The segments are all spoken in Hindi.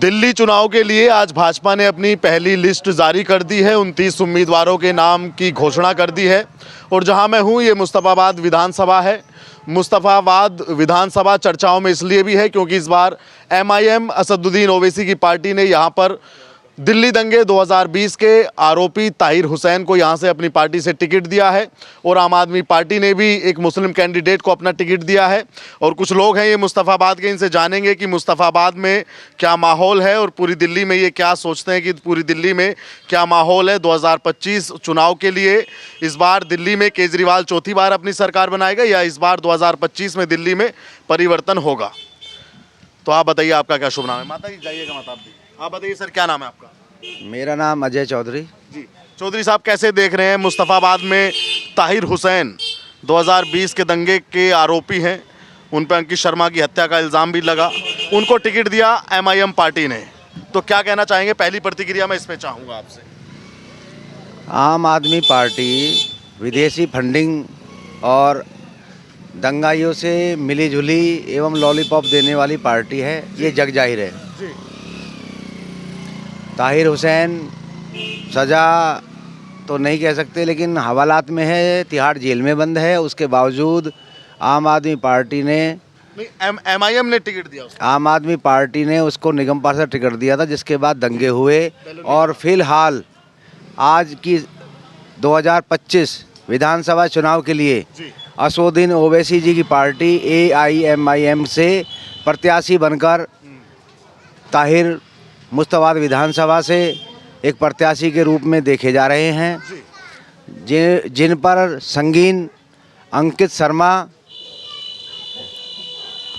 दिल्ली चुनाव के लिए आज भाजपा ने अपनी पहली लिस्ट जारी कर दी है। 29 उम्मीदवारों के नाम की घोषणा कर दी है और जहां मैं हूं ये मुस्तफाबाद विधानसभा है। मुस्तफाबाद विधानसभा चर्चाओं में इसलिए भी है क्योंकि इस बार एमआईएम असदुद्दीन ओवैसी की पार्टी ने यहां पर दिल्ली दंगे 2020 के आरोपी ताहिर हुसैन को यहां से अपनी पार्टी से टिकट दिया है और आम आदमी पार्टी ने भी एक मुस्लिम कैंडिडेट को अपना टिकट दिया है। और कुछ लोग हैं ये मुस्तफाबाद के, इनसे जानेंगे कि मुस्तफाबाद में क्या माहौल है और पूरी दिल्ली में ये क्या सोचते हैं कि पूरी दिल्ली में क्या माहौल है 2025 चुनाव के लिए। इस बार दिल्ली में केजरीवाल चौथी बार अपनी सरकार बनाएगा या इस बार 2025 में दिल्ली में परिवर्तन होगा। तो आप बताइए, आपका क्या शुभ नाम है? माता जी जाइएगा, माता आप बताइए सर, क्या नाम है आपका? मेरा नाम अजय चौधरी। जी चौधरी साहब, कैसे देख रहे हैं मुस्तफाबाद में ताहिर हुसैन 2020 के दंगे के आरोपी हैं, उन पर अंकित शर्मा की हत्या का इल्ज़ाम भी लगा, उनको टिकट दिया एमआईएम पार्टी ने, तो क्या कहना चाहेंगे? पहली प्रतिक्रिया मैं इसमें चाहूँगा आपसे। आम आदमी पार्टी विदेशी फंडिंग और दंगाइयों से मिली-जुली एवं लॉलीपॉप देने वाली पार्टी है, ये जग जाहिर है। जी ताहिर हुसैन सज़ा तो नहीं कह सकते, लेकिन हवालात में है, तिहाड़ जेल में बंद है। उसके बावजूद आम आदमी पार्टी ने एमआईएम ने टिकट दिया उसको। आम आदमी पार्टी ने उसको निगम पास से टिकट दिया था, जिसके बाद दंगे हुए और फिलहाल आज की 2025 विधानसभा चुनाव के लिए असदुद्दीन ओवैसी जी की पार्टी एआईएमआईएम से प्रत्याशी बनकर ताहिर मुस्तफाबाद विधानसभा से एक प्रत्याशी के रूप में देखे जा रहे हैं, जिन पर संगीन अंकित शर्मा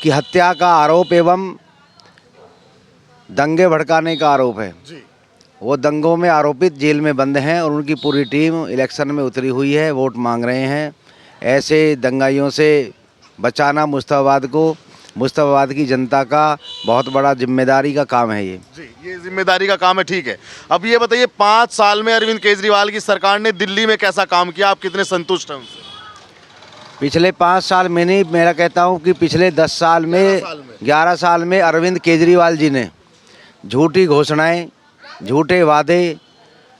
की हत्या का आरोप एवं दंगे भड़काने का आरोप है। वो दंगों में आरोपित जेल में बंद हैं और उनकी पूरी टीम इलेक्शन में उतरी हुई है, वोट मांग रहे हैं। ऐसे दंगाइयों से बचाना मुस्तफाबाद की जनता का बहुत बड़ा जिम्मेदारी का काम है। ये जिम्मेदारी का काम है, ठीक है। अब ये बताइए, 5 साल में अरविंद केजरीवाल की सरकार ने दिल्ली में कैसा काम किया? आप कितने संतुष्ट हैं उनसे? पिछले 5 साल में नहीं, मेरा कहता हूँ कि पिछले 10 साल में 11 साल में अरविंद केजरीवाल जी ने झूठी घोषणाएं, झूठे वादे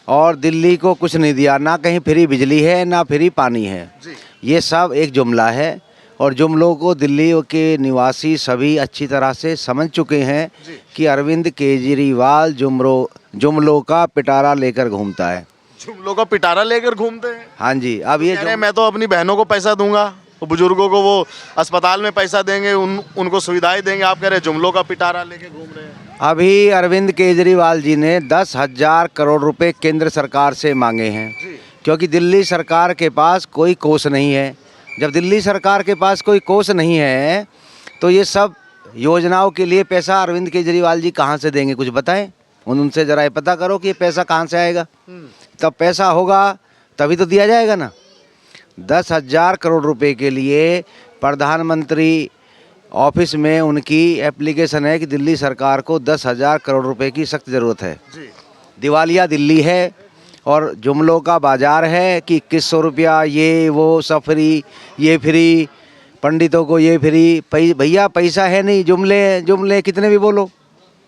और दिल्ली को कुछ नहीं दिया। ना कहीं फ्री बिजली है, ना फ्री पानी है। ये सब एक जुमला है और जुमलों को दिल्ली के निवासी सभी अच्छी तरह से समझ चुके हैं कि अरविंद केजरीवाल जुमलों का पिटारा लेकर घूमता है। जुमलों का पिटारा लेकर घूमते हैं? हाँ जी। अब ये मैं तो अपनी बहनों को पैसा दूंगा, बुजुर्गों को वो अस्पताल में पैसा देंगे, उनको सुविधाएं देंगे, आप कह रहे हैं जुमलों का पिटारा लेके घूम रहे हैं। अभी अरविंद केजरीवाल जी ने 10,000 करोड़ रुपए केंद्र सरकार से मांगे हैं, क्योंकि दिल्ली सरकार के पास कोई कोष नहीं है। जब दिल्ली सरकार के पास कोई कोष नहीं है तो ये सब योजनाओं के लिए पैसा अरविंद केजरीवाल जी कहाँ से देंगे? कुछ बताएं, उनसे ज़रा पता करो कि ये पैसा कहाँ से आएगा। तब पैसा होगा तभी तो दिया जाएगा ना। 10,000 करोड़ रुपए के लिए प्रधानमंत्री ऑफिस में उनकी एप्लीकेशन है कि दिल्ली सरकार को 10,000 करोड़ रुपए की सख्त ज़रूरत है। दिवालिया दिल्ली है और जुमलों का बाजार है कि 2100 रुपया ये वो सब फ्री, ये फ्री, पंडितों को ये फ्री। भैया पैसा है नहीं, जुमले कितने भी बोलो,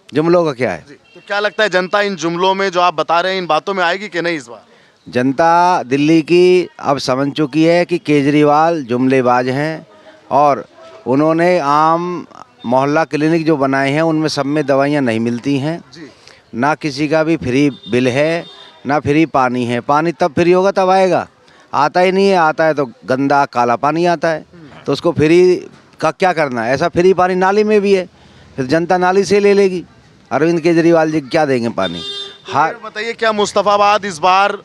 जुमलों का क्या है? तो क्या लगता है, जनता इन जुमलों में जो आप बता रहे हैं इन बातों में आएगी कि नहीं? इस बार जनता दिल्ली की अब समझ चुकी है कि केजरीवाल जुमलेबाज हैं और उन्होंने आम मोहल्ला क्लिनिक जो बनाए हैं उनमें सब में दवाइयाँ नहीं मिलती हैं, ना किसी का भी फ्री बिल है, ना फ्री पानी है। पानी तब फ्री होगा तब आएगा, आता ही नहीं है। आता है तो गंदा काला पानी आता है, तो उसको फ्री का क्या करना है? ऐसा फ्री पानी नाली में भी है, फिर जनता नाली से ले लेगी। अरविंद केजरीवाल जी क्या देंगे पानी? हाँ बताइए, क्या मुस्तफाबाद इस बार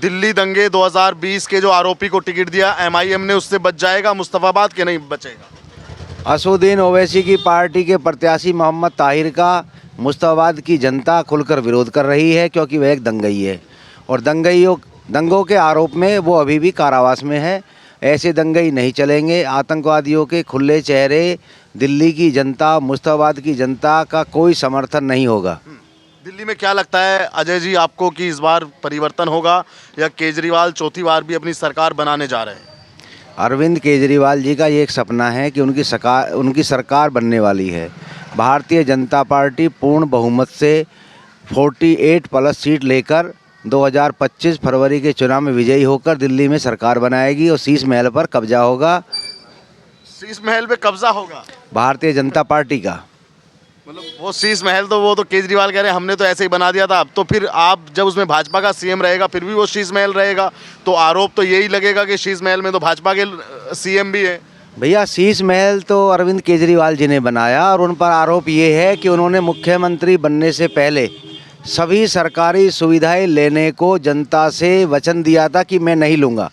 दिल्ली दंगे 2020 के जो आरोपी को टिकट दिया एमआईएम ने उससे बच जाएगा मुस्तफाबाद के नहीं बचेगा? असदुद्दीन ओवैसी की पार्टी के प्रत्याशी मोहम्मद ताहिर का मुस्तफाबाद की जनता खुलकर विरोध कर रही है, क्योंकि वह एक दंगई है और दंगों के आरोप में वो अभी भी कारावास में है। ऐसे दंगई नहीं चलेंगे। आतंकवादियों के खुले चेहरे दिल्ली की जनता, मुस्तफाबाद की जनता का कोई समर्थन नहीं होगा। दिल्ली में क्या लगता है अजय जी आपको कि इस बार परिवर्तन होगा या केजरीवाल चौथी बार भी अपनी सरकार बनाने जा रहे हैं? अरविंद केजरीवाल जी का ये एक सपना है कि उनकी सरकार बनने वाली है, भारतीय जनता पार्टी पूर्ण बहुमत से 48 प्लस सीट लेकर 2025 फरवरी के चुनाव में विजयी होकर दिल्ली में सरकार बनाएगी और शीश महल पर कब्जा होगा। शीश महल पे कब्जा होगा भारतीय जनता पार्टी का। मतलब वो शीश महल तो वो तो केजरीवाल कह रहे हैं हमने तो ऐसे ही बना दिया था। अब तो फिर आप जब उसमें भाजपा का सीएम रहेगा फिर भी वो शीश महल रहेगा, तो आरोप तो यही लगेगा कि शीश महल में तो भाजपा के सीएम भी है। भैया शीश महल तो अरविंद केजरीवाल जी ने बनाया और उन पर आरोप ये है कि उन्होंने मुख्यमंत्री बनने से पहले सभी सरकारी सुविधाएं लेने को जनता से वचन दिया था कि मैं नहीं लूँगा।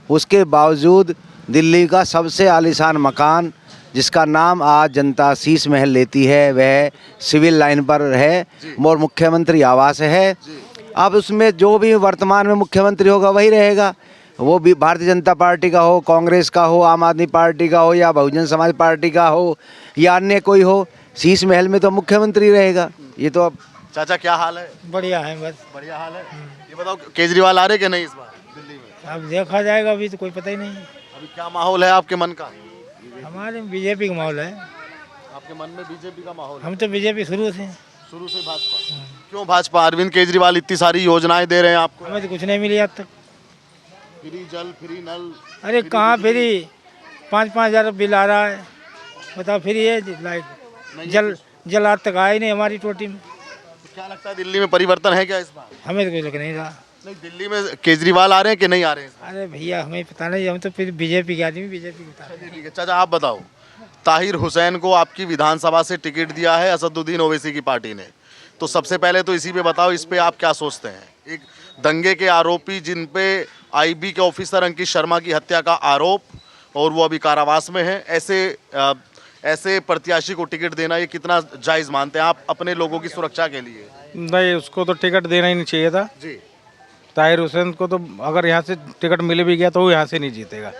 उसके बावजूद दिल्ली का सबसे आलीशान मकान जिसका नाम आज जनता शीश महल लेती है वह सिविल लाइन पर है और मुख्यमंत्री आवास है। अब उसमें जो भी वर्तमान में मुख्यमंत्री होगा वही रहेगा, वो भी भारतीय जनता पार्टी का हो, कांग्रेस का हो, आम आदमी पार्टी का हो या बहुजन समाज पार्टी का हो या अन्य कोई हो, शीश महल में तो मुख्यमंत्री रहेगा। ये तो अब चाचा क्या हाल है? बढ़िया है, बस बढ़िया हाल है। ये बताओ केजरीवाल आ रहे कि नहीं इस बार दिल्ली में? अब देखा जाएगा, अभी तो कोई पता ही नहीं। अभी क्या माहौल है आपके मन का? हमारे बीजेपी का माहौल है। आपके मन में बीजेपी का माहौल है? हम तो बीजेपी शुरू से। शुरू से भाजपा। क्यों भाजपा? अरविंद केजरीवाल इतनी सारी योजनाएं दे रहे हैं आपको। हमें तो कुछ नहीं मिली आज तक। फ्री जल, फ्री नल। अरे कहाँ फ्री? 5-5 हज़ार बिल आ रहा है, बताओ फ्री है? लाइट जल आज तक आया ही नहीं हमारी टोटी में। तो क्या लगता है दिल्ली में परिवर्तन है क्या इस बार? हमें तो कुछ लग नहीं रहा। नहीं, दिल्ली में केजरीवाल आ रहे हैं कि नहीं आ रहे हैं? अरे भैया हमें पता नहीं, हम तो फिर बीजेपी के आदमी, बीजेपी के बता। ठीक है चाचा आप बताओ, ताहिर हुसैन को आपकी विधानसभा से टिकट दिया है असदुद्दीन ओवैसी की पार्टी ने, तो सबसे पहले तो इसी पे बताओ, इस पे आप क्या सोचते हैं? एक दंगे के आरोपी जिन पे आईबी के ऑफिसर अंकित शर्मा की हत्या का आरोप और वो अभी कारावास में है, ऐसे प्रत्याशी को टिकट देना ये कितना जायज मानते हैं आप अपने लोगों की सुरक्षा के लिए? नहीं, उसको तो टिकट देना ही नहीं चाहिए था जी। ताहिर हुसैन को तो अगर यहाँ से टिकट मिल भी गया तो वो यहाँ से नहीं जीतेगा,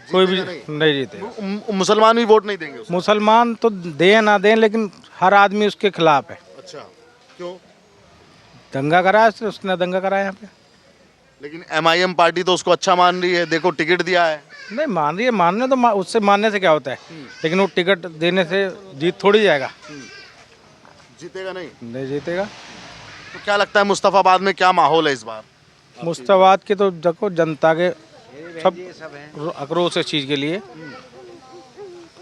कोई भी नहीं जीतेगा। मुसलमान भी वोट नहीं देंगे उसको? मुसलमान तो दें ना दें लेकिन हर आदमी उसके खिलाफ है। अच्छा, क्यों? दंगा कराया उसने, दंगा कराया यहाँ पे। लेकिन एमआईएम पार्टी तो उसको अच्छा मान रही है, देखो टिकट दिया है। नहीं मान रही है, मानने तो उससे मानने से क्या होता है, लेकिन वो टिकट देने से जीत थोड़ी जाएगा। जीतेगा नहीं? नहीं जीतेगा। तो क्या लगता है मुस्तफाबाद में क्या माहौल है इस बार? मुस्तफाबाद के तो देखो जनता के सब आक्रोश इस चीज़ के लिए,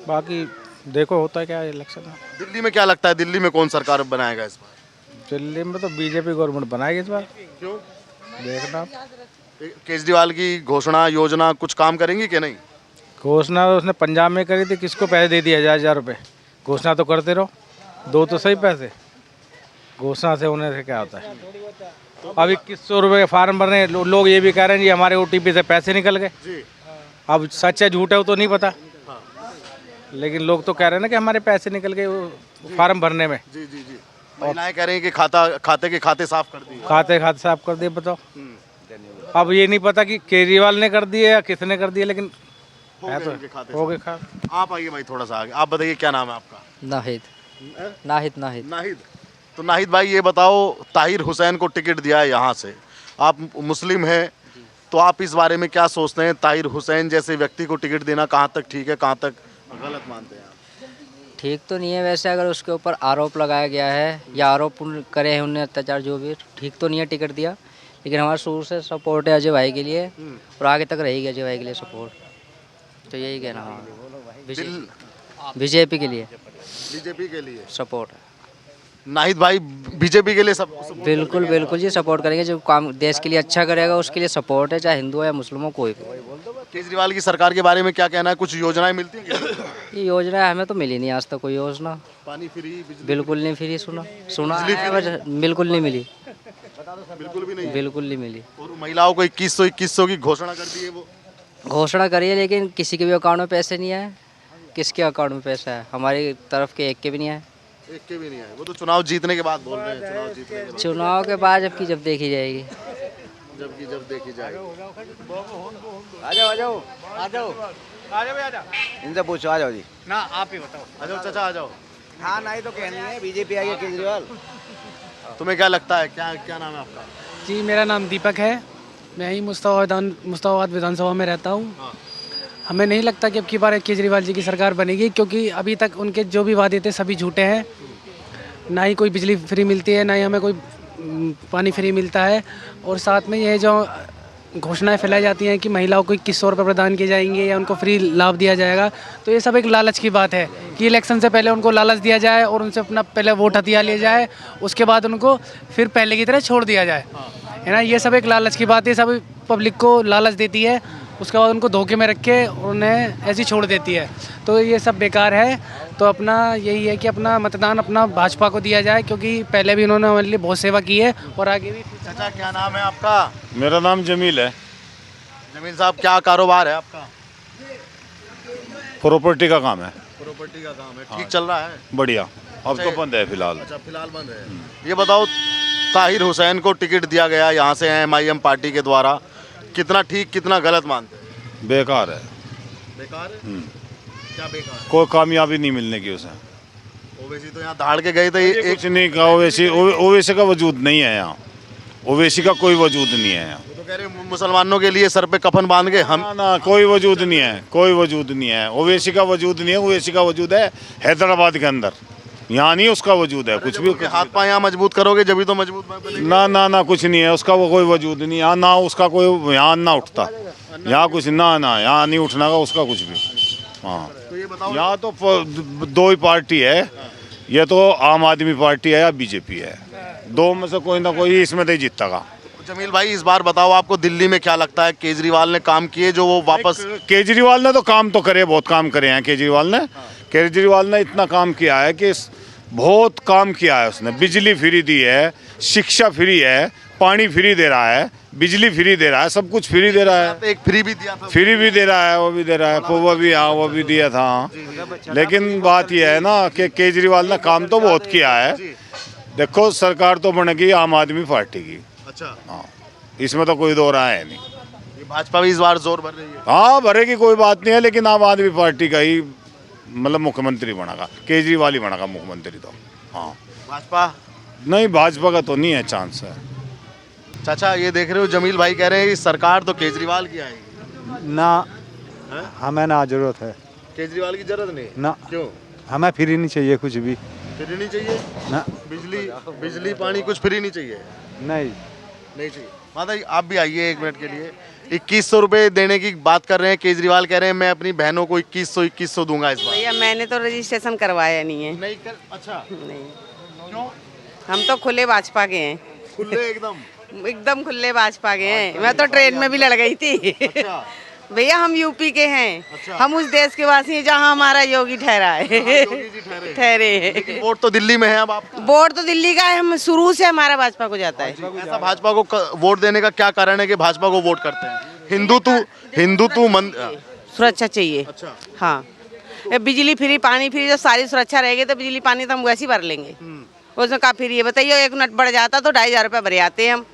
बाकी देखो होता है क्या इलेक्शन में। दिल्ली में क्या लगता है, दिल्ली में कौन सरकार बनाएगा इस बार? दिल्ली में तो बीजेपी गवर्नमेंट बनाएगी इस बार, क्यों? देखना। केजरीवाल की घोषणा योजना कुछ काम करेंगी कि नहीं? घोषणा उसने पंजाब में करी थी, किसको पैसे दे दिए 1000 रुपये? घोषणा तो करते रहो, दो तो सही पैसे, घोषणा से होने से क्या होता है। अभी 2100 रुपये के फार्म भर रहे हैं लोग, ये भी कह रहे हैं जी हमारे ओटीपी से पैसे निकल गए। अब सच है झूठ है वो तो नहीं पता, लेकिन लोग तो कह रहे हैं ना कि हमारे पैसे निकल गए फार्म भरने में। जी जी जी। महिलाएं कह रही हैं कि खाते साफ कर दिए। खाते साफ कर दिए, बताओ। अब ये नहीं पता कि केजरीवाल ने कर दिए या किसने कर दिए, लेकिन है तो हो गए खाते। आप आइए भाई थोड़ा सा आगे, आप बताइए क्या नाम है आपका? नाहिद। नाहिद नाहिद नाहिद। तो नाहिद भाई ये बताओ, ताहिर हुसैन को टिकट दिया है यहाँ से, आप मुस्लिम हैं, तो आप इस बारे में क्या सोचते हैं? ताहिर हुसैन जैसे व्यक्ति को टिकट देना कहाँ तक ठीक है, कहाँ तक गलत मानते हैं आप? ठीक तो नहीं है वैसे, अगर उसके ऊपर आरोप लगाया गया है या आरोप करे हैं उन्हें अत्याचार, जो भी ठीक तो नहीं है टिकट दिया, लेकिन हमारा शुरू से सपोर्ट है अजय भाई के लिए और आगे तक रहेगी अजय भाई के लिए सपोर्ट। तो यही कहना है, बीजेपी के लिए सपोर्ट है। नाहिद भाई बीजेपी के लिए सब बिल्कुल बिल्कुल जी सपोर्ट करेंगे, जो काम देश के लिए अच्छा करेगा उसके लिए सपोर्ट है, चाहे हिंदू हो या मुस्लिम हो कोई भी। केजरीवाल की सरकार के बारे में क्या कहना है? कुछ योजनाएं मिलती हैं क्या? ये योजना हमें तो मिली नहीं आज तक कोई योजना, पानी फ्री, बिजली बिल्कुल नहीं फ्री। सुना है बस, बिल्कुल नहीं मिली, बिल्कुल भी नहीं, बिल्कुल नहीं मिली। और महिलाओं को 2100 की घोषणा कर दी है, वो घोषणा करी है लेकिन किसी के भी अकाउंट में पैसे नहीं आए। किसके अकाउंट में पैसा है? हमारी तरफ के एक के भी नहीं आए। एक के भी नहीं आए। वो तो चुनाव जीतने के बाद बोल रहे हैं, चुनाव जीतने के बाद, चुनाव के बाद जब देखी जाएगी। जब देखी जाएगी। आ जाओ इनसे पूछो, आ जाओ जी। ना आप ही बताओ। आ जाओ चाचा, आ जाओ। हाँ नहीं तो कहनी है बीजेपी आई है केजरीवाल। तुम्हें क्या लगता है, क्या नाम है आपका? जी मेरा नाम दीपक है, मैं ही मुस्ताबाद विधानसभा में रहता हूँ। हमें नहीं लगता कि अब की बार केजरीवाल जी की सरकार बनेगी, क्योंकि अभी तक उनके जो भी वादे थे सभी झूठे हैं। ना ही कोई बिजली फ्री मिलती है, ना ही हमें कोई पानी फ्री मिलता है। और साथ में ये जो घोषणाएं फैलाई जाती हैं कि महिलाओं को 2100 रुपये प्रदान किए जाएंगे या उनको फ्री लाभ दिया जाएगा, तो ये सब एक लालच की बात है कि इलेक्शन से पहले उनको लालच दिया जाए और उनसे अपना पहले वोट हथिया लिया जाए, उसके बाद उनको फिर पहले की तरह छोड़ दिया जाए, है ना। ये सब एक लालच की बात है, सब पब्लिक को लालच देती है, उसके बाद उनको धोखे में रख के उन्हें ऐसी छोड़ देती है। तो ये सब बेकार है। तो अपना यही है कि अपना मतदान अपना भाजपा को दिया जाए, क्योंकि पहले भी उन्होंने हमारे लिए बहुत सेवा की है और आगे भी। चाचा क्या नाम है आपका? मेरा नाम जमील है। जमील साहब क्या कारोबार है आपका? प्रॉपर्टी का काम है। प्रॉपर्टी का काम है, ठीक चल रहा है? बढ़िया। अब तो बंद है फिलहाल। अच्छा फिलहाल बंद है। ये बताओ, ताहिर हुसैन को टिकट दिया गया यहाँ से MIM पार्टी के द्वारा, कितना ठीक कितना गलत मानते हैं? बेकार है। बेकार है? क्या बेकार है? कोई कामयाबी नहीं मिलने की उसे। ओवैसी तो यहाँ दहाड़ के गए थे, कुछ नहीं का ओवैसी का वजूद नहीं है यहाँ। ओवैसी का कोई वजूद नहीं है यहाँ। तो कह रहे मुसलमानों के लिए सर पे कफन बांध के हम। ना कोई वजूद नहीं है, कोई वजूद नहीं है। ओवैसी का वजूद नहीं है। ओवैसी का वजूद है हैदराबाद के अंदर, यहाँ नहीं उसका वजूद है कुछ भी। हाथ पाँव यहाँ मजबूत करोगे जब तो मजबूत बनेंगे। ना ना ना कुछ नहीं है उसका, वो कोई वजूद नहीं। यहाँ ना उसका कोई, यहाँ ना उठता, यहाँ कुछ ना ना यहाँ नहीं उठना का उसका कुछ भी। हाँ, तो ये बताओ, यहाँ तो दो ही पार्टी है, ये तो आम आदमी पार्टी है या बीजेपी है, दो में से कोई ना कोई इसमें तो जीतता का। जमील भाई इस बार बताओ आपको दिल्ली में क्या लगता है, केजरीवाल ने काम किए जो वो वापस? केजरीवाल ने तो काम तो करे, बहुत काम करे हैं केजरीवाल ने इतना काम किया है कि बहुत काम किया है उसने। बिजली फ्री दी है, शिक्षा फ्री है, पानी फ्री दे रहा है, बिजली फ्री दे रहा है, सब कुछ फ्री दे रहा है। एक फ्री भी दिया था, फ्री भी दे रहा है, वो भी दे रहा है, वो भी, हाँ वो भी दिया था। लेकिन बात यह है ना कि केजरीवाल ने काम तो बहुत किया है। देखो सरकार तो बनेगी आम आदमी पार्टी की। अच्छा, हाँ, इसमें तो कोई दो राय है नहीं। ये भाजपा भी इस बार जोर भर रही है। हाँ भरेगी, कोई बात नहीं है, लेकिन आम आदमी पार्टी का ही मतलब मुख्यमंत्री बनेगा, केजरीवाल ही बनेगा मुख्यमंत्री तो। हाँ, भाजपा नहीं, भाजपा का तो नहीं है चांस है। चाचा ये देख रहे हो, जमील भाई कह रहे हैं कि सरकार तो केजरीवाल की आएगी ना, हमें ना जरूरत है, केजरीवाल की जरूरत नहीं ना। क्यों? हमें फ्री नहीं चाहिए कुछ भी। फ्री नहीं चाहिए ना, बिजली पानी कुछ फ्री नहीं चाहिए? नहीं नहीं चाहिए। माता जी आप भी आइए 1 मिनट के लिए। 2100 रुपए देने की बात कर रहे हैं, केजरीवाल कह रहे हैं मैं अपनी बहनों को 2100 दूंगा इस बार। भैया मैंने तो रजिस्ट्रेशन करवाया नहीं है। नहीं कर? अच्छा, नहीं, क्यों? हम तो खुले भाजपा के हैं, खुले एकदम खुले भाजपा के हैं। मैं तो ट्रेन में भी लड़ गई थी। अच्छा, भैया हम यूपी के हैं। अच्छा। हम उस देश के वासी हैं जहाँ हमारा योगी ठहरा है। योगी जी ठहरे हैं। लेकिन वोट तो दिल्ली में है अब आपका। वोट तो दिल्ली का है, हम शुरू से हमारा भाजपा को जाता है। ऐसा भाजपा को वोट देने का क्या कारण है कि भाजपा को वोट करते हैं? हिंदुत्व सुरक्षा चाहिए। अच्छा, हाँ, ये बिजली फ्री पानी फ्री, जब सारी सुरक्षा रहेगी तो बिजली पानी तो हम वैसे ही भर लेंगे। उसमें का फ्री है बताइए? 1 मिनट बढ़ जाता तो 2500 रुपये भरे आते हैं हम।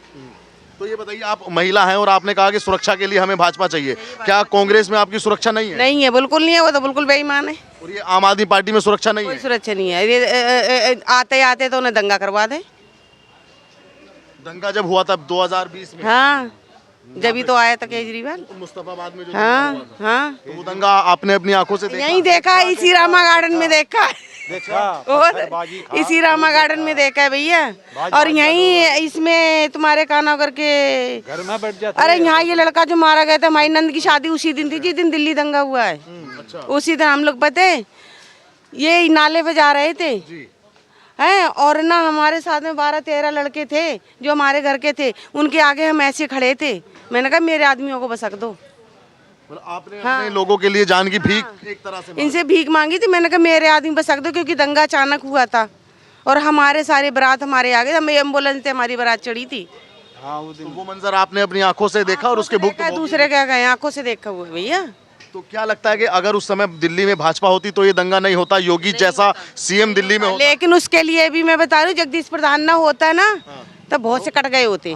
तो ये बताइए, आप महिला हैं और आपने कहा कि सुरक्षा के लिए हमें भाजपा चाहिए, क्या कांग्रेस में आपकी सुरक्षा नहीं है? नहीं है, बिल्कुल नहीं है, वो तो बिल्कुल बेईमान है। और ये आम आदमी पार्टी में सुरक्षा नहीं कोई है? सुरक्षा नहीं है। ये आते आते तो उन्हें दंगा करवा दे। दंगा जब हुआ था 2020 में, हाँ, जब ही तो आया था केजरीवाल। मुस्तफाबाद में जो हाँ दंगा हुआ था, हाँ, तो वो दंगा आपने अपनी आंखों से देखा? यहीं देखा है, इसी रामा गार्डन में देखा है। और इसी रामा गार्डन में देखा है भैया। और यहीं इसमें तुम्हारे काना करके घर में बैठ जाते। अरे यहाँ ये लड़का जो मारा गया था, हमारी नंद की शादी उसी दिन थी जिस दिन दिल्ली दंगा हुआ है। उसी दिन हम लोग पता है ये नाले पे जा रहे थे हैं, और ना हमारे साथ में 12-13 लड़के थे जो हमारे घर के थे, उनके आगे हम ऐसे खड़े थे। मैंने कहा मेरे आदमियों को बसक दो। आपने अपने लोगों के लिए जान की भीख एक तरह से इनसे भीख मांगी थी। मैंने कहा मेरे आदमी बसक दो, क्योंकि दंगा अचानक हुआ था और हमारे सारे बारात हमारे आगे, हमें एम्बुलेंस से हमारी बारात चढ़ी थी। तो वो मंजर आपने अपनी आंखों से देखा और उसके भुगत दूसरे क्या कहें, आंखों से देखा हुआ है भैया। तो क्या लगता है कि अगर उस समय दिल्ली में भाजपा होती तो ये दंगा नहीं होता, योगी जैसा सीएम दिल्ली में होता? लेकिन उसके लिए भी मैं बता रही हूँ, जगदीश प्रधान ना होता ना तो बहुत से कट गए होते।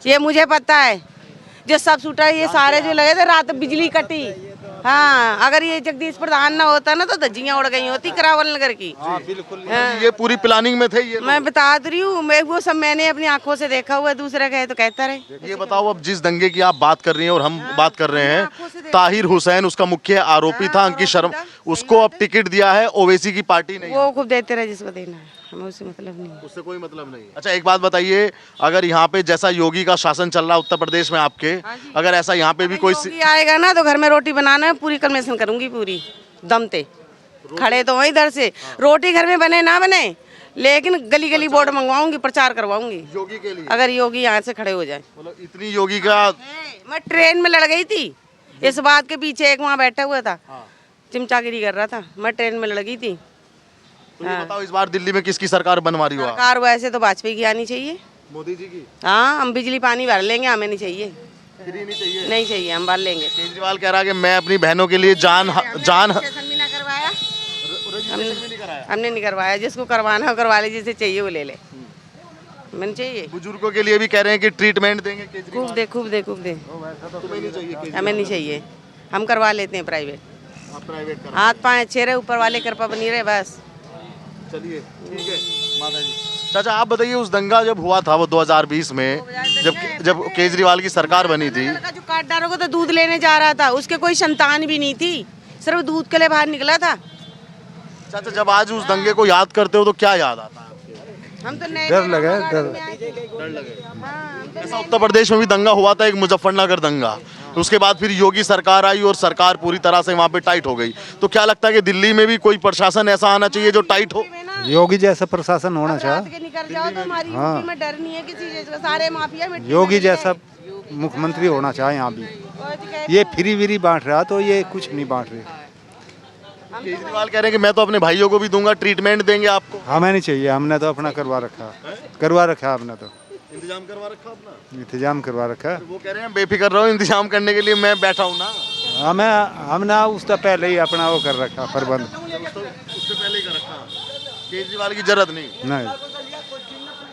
ये मुझे पता है। जो सब छूटा, ये सारे जो लगे थे, रात बिजली कटी हाँ, अगर ये जगदीश प्रधान ना होता ना तो धज्जियां उड़ गई होती करावल नगर की। बिल्कुल ये पूरी प्लानिंग में थे ये मैं बता रही हूँ, मैं वो सब मैंने अपनी आंखों से देखा हुआ है, दूसरे कहे तो कहता रहे। ये बताओ, अब जिस दंगे की आप बात कर रही हैं और हम बात कर रहे हैं, ताहिर हुसैन उसका मुख्य आरोपी था, अंकित शर्मा, उसको अब टिकट दिया है ओवैसी की पार्टी ने। वो खूब देते रहे जिसको देना है, हमें उससे मतलब नहीं। उससे कोई मतलब नहीं। अच्छा एक बात बताइए, अगर यहाँ पे जैसा योगी का शासन चल रहा है उत्तर प्रदेश में आपके, अगर ऐसा यहाँ पे भी कोई योगी आएगा ना तो घर में रोटी बनाना है, पूरी कमीशन करूंगी, पूरी दम ते खड़े तो वहीं इधर से रोटी घर में बने ना बने, लेकिन गली गली बोर्ड मंगवाऊंगी, प्रचार करवाऊंगी योगी के लिए, अगर योगी यहाँ से खड़े हो जाए। मतलब इतनी योगी का। मैं ट्रेन में लड़ गई थी इस बात के पीछे, एक वहाँ बैठा हुआ था चिमचागिरी कर रहा था, मैं ट्रेन में लड़ गई थी। तो ये बताओ इस बार दिल्ली में किसकी सरकार बनवा रही हो आप? सरकार वैसे तो वाजपेयी की आनी चाहिए, मोदी जी की। हाँ, हम बिजली पानी भर लेंगे, हमें नहीं चाहिए, फ्री नहीं चाहिए। नहीं चाहिए, हम भर लेंगे। केजरीवाल कह रहा है कि मैं अपनी बहनों के लिए जान रजिस्ट्रेशन भी ना करवाया, हमने नहीं करवाया, जिसको करवाना हो करवा ले, जिसे चाहिए वो ले ले, मैंने चाहिए। बुजुर्गों के लिए भी कह रहे हैं कि ट्रीटमेंट देंगे केजरीवाल। खूब दे खूब दे खूब दे, तुम्हें नहीं चाहिए? हमें नहीं चाहिए, हम करवा लेते हैं प्राइवेट, आप प्राइवेट करा। हाथ पाँव अच्छे रहे, ऊपर वाले कृपा बनी रहे, बस। चलिए ठीक है माता जी। चाचा आप बताइए, उस दंगा जब हुआ था वो 2020 में, जब केजरीवाल की सरकार बनी थी, लड़का जो कार्डदारों को तो दूध लेने जा रहा था, उसके कोई संतान भी नहीं थी, सिर्फ दूध के लिए बाहर निकला था। चाचा जब आज उस दंगे को याद करते हो तो क्या याद आता है आपके? हम तो नए डर लगा, डर लगे। ऐसा उत्तर प्रदेश में भी दंगा हुआ था, एक मुजफ्फरनगर दंगा, तो उसके बाद फिर योगी सरकार आई और सरकार पूरी तरह से वहाँ पे टाइट हो गई। तो क्या लगता है कि दिल्ली में भी कोई प्रशासन ऐसा आना चाहिए जो टाइट हो? योगी जैसा प्रशासन होना चाहिए। निकल जाओ तो हमारी यूपी में डर नहीं है किसी चीज का, सारे माफिया मिट्टी योगी में जैसा मुख्यमंत्री होना चाहिए यहाँ भी। ये फ्री विरी बांट रहा तो ये कुछ नहीं बांट रहे। केजरीवाल कह रहे हैं कि मैं तो अपने भाइयों को भी दूंगा, ट्रीटमेंट देंगे आपको। हमें नहीं चाहिए, हमने तो अपना करवा रखा हमने तो इंतजाम करवा रखा अपना, इंतजाम करवा रखा। वो कह रहे हैं बेफिक्र रहो, इंतजाम करने के लिए मैं बैठा हूँ ना। हमने उसका पहले ही अपना वो कर रखा प्रबंध, उससे पहले ही कर रखा, केजरीवाल की जरूरत नहीं।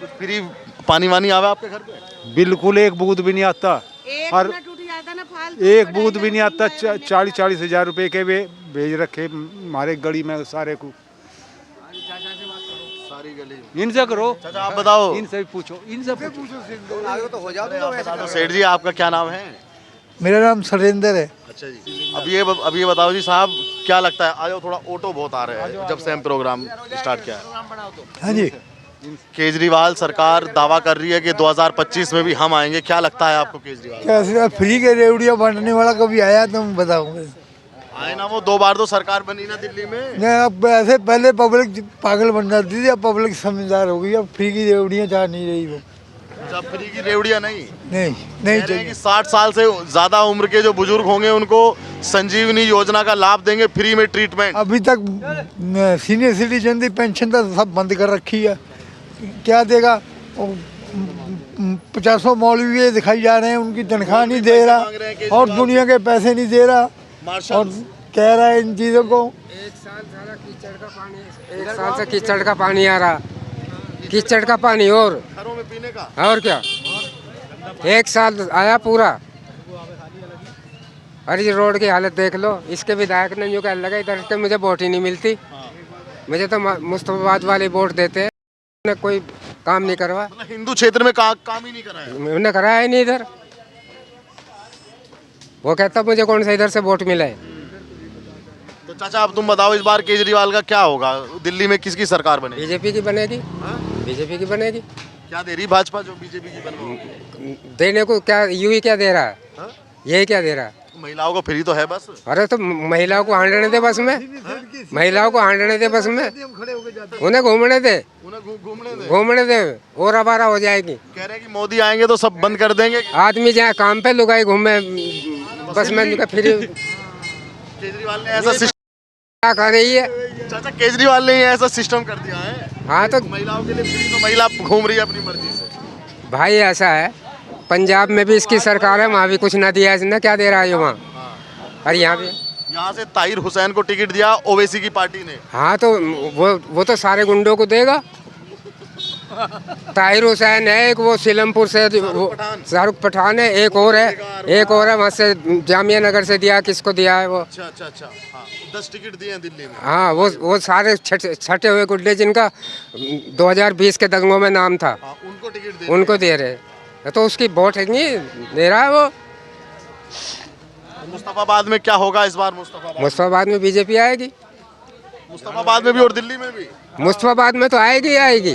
कुछ फ्री पानी वानी आवे आपके घर पे? बिल्कुल एक बूंद भी नहीं आता, और एक बूंद भी नहीं आता। 40-40 हजार रुपए के वे भेज रखे हमारे गली में सारे को, सारी गली इनसे करो। चाचा आप बताओ, इनसे भी पूछो, इनसे पूछो। तो हो जाओ तो सेठ जी आपका क्या नाम है? मेरा नाम सरेंद्र है। अच्छा जी, अब ये बताओ जी साहब, क्या लगता है, आज थोड़ा ऑटो बहुत आ रहे हैं जब से हम प्रोग्राम स्टार्ट किया है। हाँ जी, केजरीवाल सरकार दावा कर रही है कि 2025 में भी हम आएंगे, क्या लगता है आपको केजरीवाल? क्या फ्री के रेवड़ियाँ बांटने वाला कभी आया तो मैं बताऊंगा। आए ना, वो 2 बार तो सरकार बनी ना दिल्ली में। नहीं, अब ऐसे पहले पब्लिक पागल बन जाती थी, अब पब्लिक समझदार हो गई, अब फ्री की रेवड़ियाँ चाह नहीं रही वो। जब फ्री की रेवड़ियाँ नहीं नहीं चाहिए। 60 साल से ज्यादा उम्र के जो बुजुर्ग होंगे उनको संजीवनी योजना का लाभ देंगे, फ्री में ट्रीटमेंट। अभी तक सीनियर सिटीजन की पेंशन तो सब बंद कर रखी है, क्या देगा? 50 मौलवी दिखाई जा रहे हैं, उनकी तनख्वाह नहीं दे रहा और दुनिया के पैसे नहीं दे रहा, और कह रहा है इन चीज़ों को। एक साल से कीचड़ का पानी आ रहा, कीचड़ का पानी और घरों में पीने का, और क्या 1 साल आया पूरा। अरे ये रोड की हालत देख लो, इसके विधायक ने यूँ कहने लगा इधर के मुझे वोट ही नहीं मिलती, मुझे तो मुस्तफाबाद वाले वोट देते हैं, उन्होंने कोई काम नहीं करवा। हिंदू क्षेत्र में काम ही नहीं कराया, उन्होंने कराया ही नहीं इधर। वो कहता मुझे कौन सा इधर से वोट मिला है। तो चाचा अब तुम बताओ, इस बार केजरीवाल का क्या होगा? दिल्ली में किसकी सरकार बनेगी? बीजेपी की बनेगी, बीजेपी की बनेगी। क्या दे रही भाजपा जो बीजेपी की बनवाओ? देने को क्या, यू ही क्या दे रहा है, यही क्या दे रहा है? महिलाओं को फ्री तो है बस। अरे तो महिलाओं को हांडने दे बस में, महिलाओं को हांडने दे बस में, उन्हें घूमने दे, घूमने दे, और आवारा हो जाएगी। कह रहे हैं कि मोदी आएंगे तो सब बंद कर देंगे। आदमी जाए काम पे, लुगाई घूमे बस में फ्री। केजरीवाल ने ऐसा सिस्टम क्या कर रही है? चाचा केजरीवाल ने ऐसा सिस्टम कर दिया है। हाँ तो महिलाओं के लिए फ्री, तो महिला घूम रही है अपनी मर्जी से। भाई ऐसा है, पंजाब में भी इसकी सरकार है, वहाँ भी कुछ ना दिया इसने, क्या दे रहा है वहाँ, और यहाँ भी। यहाँ से ताहिर हुसैन को टिकट दिया ओवैसी की पार्टी ने। हाँ तो वो तो सारे गुंडों को देगा, ताहिर हुसैन है एक, वो सीलमपुर से वो शाहरुख पठान है, एक और है वहाँ से जामिया नगर से दिया, किसको दिया है वो। अच्छा अच्छा अच्छा, हाँ 10 टिकट दिए हैं दिल्ली में। हाँ वो सारे छटे हुए गुड्डे जिनका 2020 के दंगों में नाम था, हाँ, उनको टिकट दे उनको दे रहे, तो उसकी वोट है नहीं दे रहा है वो। मुस्तफाबाद में क्या होगा इस बार? मुस्तफाबाद में बीजेपी आएगी, मुस्तफाबाद में भी और दिल्ली में भी। मुस्तफाबाद में तो आएगी।